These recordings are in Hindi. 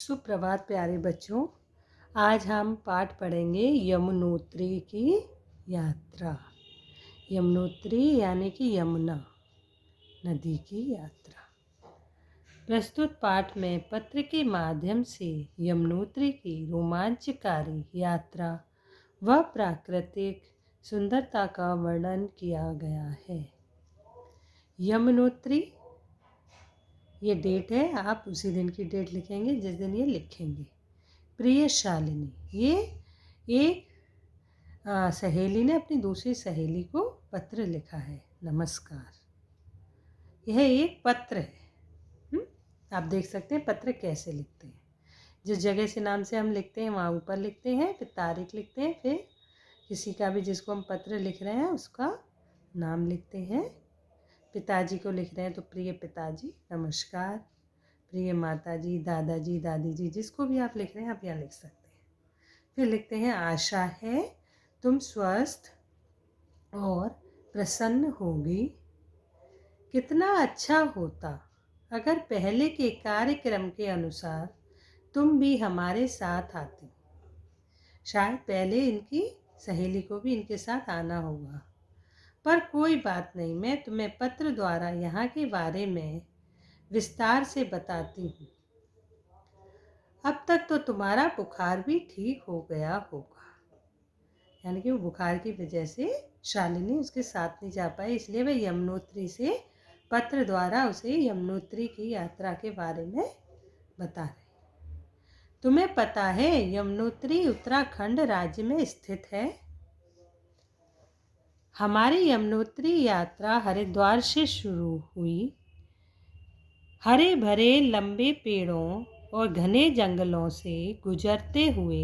सुप्रभात प्यारे बच्चों। आज हम पाठ पढ़ेंगे यमुनोत्री की यात्रा। यमुनोत्री यानी कि यमुना नदी की यात्रा। प्रस्तुत पाठ में पत्र के माध्यम से यमुनोत्री की रोमांचकारी यात्रा व प्राकृतिक सुंदरता का वर्णन किया गया है। यमुनोत्री ये डेट है, आप उसी दिन की डेट लिखेंगे जिस दिन ये लिखेंगे। प्रिय शालिनी, ये एक सहेली ने अपनी दूसरी सहेली को पत्र लिखा है। नमस्कार। यह एक पत्र है। आप देख सकते हैं पत्र कैसे लिखते हैं। जिस जगह से नाम से हम लिखते हैं वहाँ ऊपर लिखते हैं, फिर तारीख लिखते हैं, फिर किसी का भी जिसको हम पत्र लिख रहे हैं उसका नाम लिखते हैं। पिताजी को लिख रहे हैं तो प्रिय पिताजी नमस्कार। प्रिय माताजी, दादाजी, दादी जी, जिसको भी आप लिख रहे हैं आप यहाँ लिख सकते हैं। फिर लिखते हैं आशा है तुम स्वस्थ और प्रसन्न होगी। कितना अच्छा होता अगर पहले के कार्यक्रम के अनुसार तुम भी हमारे साथ आती। शायद पहले इनकी सहेली को भी इनके साथ आना होगा, पर कोई बात नहीं, मैं तुम्हें पत्र द्वारा यहाँ के बारे में विस्तार से बताती हूँ। अब तक तो तुम्हारा बुखार भी ठीक हो गया होगा। यानी कि वो बुखार की वजह से शालिनी उसके साथ नहीं जा पाई, इसलिए वह यमुनोत्री से पत्र द्वारा उसे यमुनोत्री की यात्रा के बारे में बता रहे। तुम्हें पता है यमुनोत्री उत्तराखंड राज्य में स्थित है। हमारी यमुनोत्री यात्रा हरिद्वार से शुरू हुई। हरे भरे लंबे पेड़ों और घने जंगलों से गुजरते हुए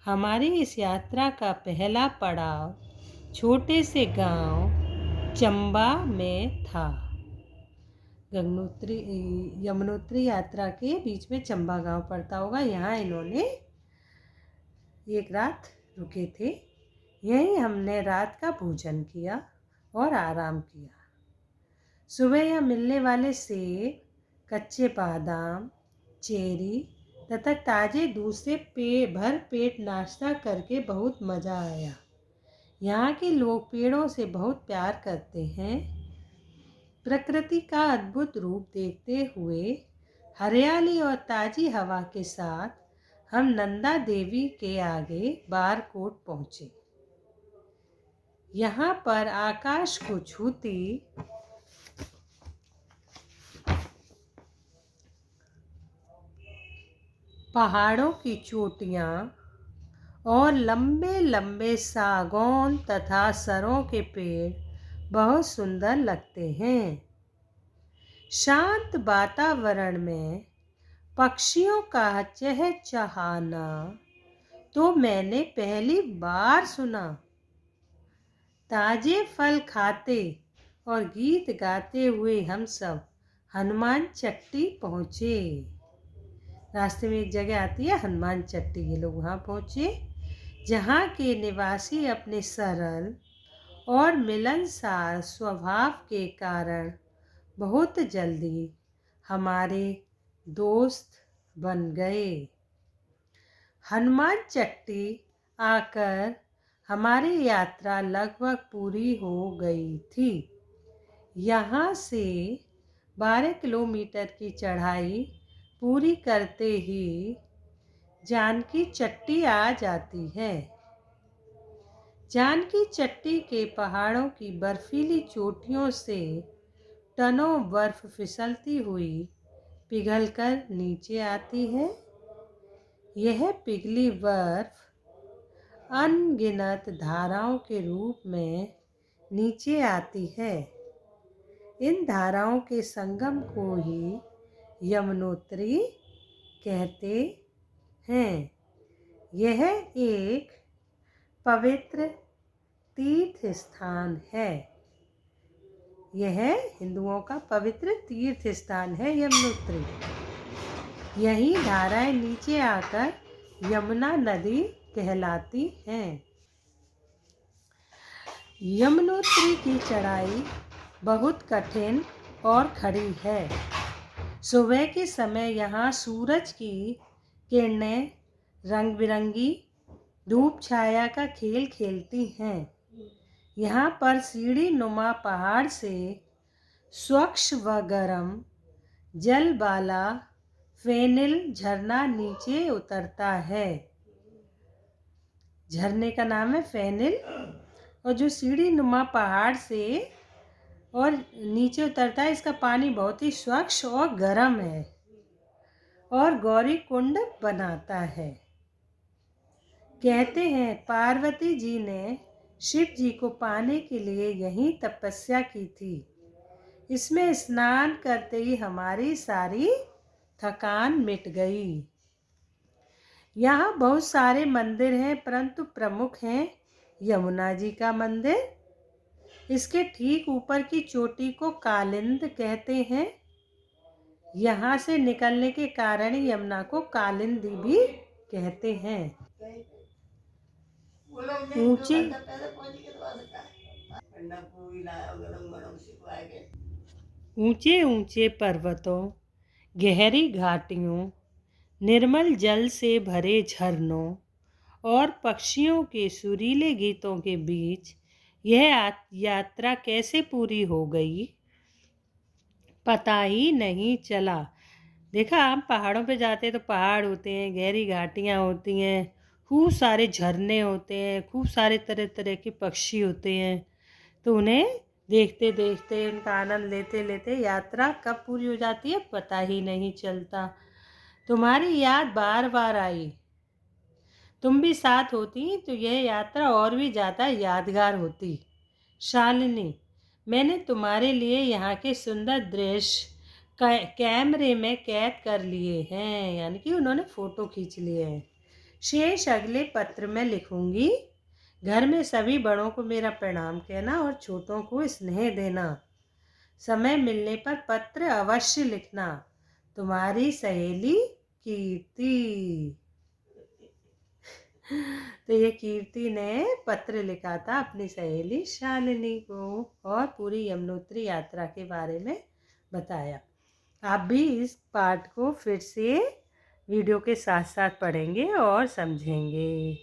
हमारी इस यात्रा का पहला पड़ाव छोटे से गांव चंबा में था। यमुनोत्री यात्रा के बीच में चंबा गांव पड़ता होगा। यहाँ इन्होंने एक रात रुके थे। यहीं हमने रात का भोजन किया और आराम किया। सुबह यहाँ मिलने वाले सेब, कच्चे बादाम, चेरी तथा ताजे दूध से भर पेट नाश्ता करके बहुत मज़ा आया। यहाँ के लोग पेड़ों से बहुत प्यार करते हैं। प्रकृति का अद्भुत रूप देखते हुए हरियाली और ताज़ी हवा के साथ हम नंदा देवी के आगे बारकोट पहुँचे। यहाँ पर आकाश को छूती पहाड़ों की चोटियाँ और लंबे लंबे सागौन तथा सरों के पेड़ बहुत सुंदर लगते हैं। शांत वातावरण में पक्षियों का चहचहाना तो मैंने पहली बार सुना। ताजे फल खाते और गीत गाते हुए हम सब हनुमान चट्टी पहुँचे। रास्ते में एक जगह आती है हनुमान चट्टी, ये लोग वहाँ पहुँचे, जहाँ के निवासी अपने सरल और मिलनसार स्वभाव के कारण बहुत जल्दी हमारे दोस्त बन गए। हनुमान चट्टी आकर हमारी यात्रा लगभग पूरी हो गई थी। यहाँ से 12 किलोमीटर की चढ़ाई पूरी करते ही जानकी चट्टी आ जाती है। जानकी चट्टी के पहाड़ों की बर्फीली चोटियों से टनों बर्फ फिसलती हुई पिघलकर नीचे आती है। यह पिघली बर्फ अनगिनत धाराओं के रूप में नीचे आती है। इन धाराओं के संगम को ही यमुनोत्री कहते हैं। यह एक पवित्र तीर्थ स्थान है। यह हिंदुओं का पवित्र तीर्थ स्थान है यमुनोत्री। यही धाराएं नीचे आकर यमुना नदी कहलाती हैं। यमुनोत्री की चढ़ाई बहुत कठिन और खड़ी है। सुबह के समय यहाँ सूरज की किरणें रंग बिरंगी धूप छाया का खेल खेलती हैं। यहाँ पर सीढ़ी नुमा पहाड़ से स्वच्छ व गर्म जल वाला फेनिल झरना नीचे उतरता है। झरने का नाम है फेनिल, और जो सीढ़ी नुमा पहाड़ से और नीचे उतरता है, इसका पानी बहुत ही स्वच्छ और गर्म है और गौरी कुंड बनाता है। कहते हैं पार्वती जी ने शिव जी को पाने के लिए यहीं तपस्या की थी। इसमें स्नान करते ही हमारी सारी थकान मिट गई। यहाँ बहुत सारे मंदिर हैं, परंतु प्रमुख हैं यमुना जी का मंदिर। इसके ठीक ऊपर की चोटी को कालिंद कहते हैं। यहाँ से निकलने के कारण यमुना को कालिंदी भी कहते हैं। ऊंचे ऊंचे पर्वतों, गहरी घाटियों, निर्मल जल से भरे झरनों और पक्षियों के सुरीले गीतों के बीच यह यात्रा कैसे पूरी हो गई, पता ही नहीं चला। देखा, हम पहाड़ों पे जाते हैं तो पहाड़ होते हैं, गहरी घाटियाँ होती हैं, खूब सारे झरने होते हैं, खूब सारे तरह तरह के पक्षी होते हैं। तो उन्हें देखते देखते, उनका आनंद लेते लेते यात्रा कब पूरी हो जाती है पता ही नहीं चलता। तुम्हारी याद बार बार आई। तुम भी साथ होती तो यह यात्रा और भी ज़्यादा यादगार होती। शालिनी, मैंने तुम्हारे लिए यहाँ के सुंदर दृश्य कैमरे में कैद कर लिए हैं, यानी कि उन्होंने फ़ोटो खींच लिए हैं। शेष अगले पत्र में लिखूंगी। घर में सभी बड़ों को मेरा प्रणाम कहना और छोटों को स्नेह देना। समय मिलने पर पत्र अवश्य लिखना। तुम्हारी सहेली कीर्ति। तो ये कीर्ति ने पत्र लिखा था अपनी सहेली शालिनी को और पूरी यमुनोत्री यात्रा के बारे में बताया। आप भी इस पाठ को फिर से वीडियो के साथ साथ पढ़ेंगे और समझेंगे।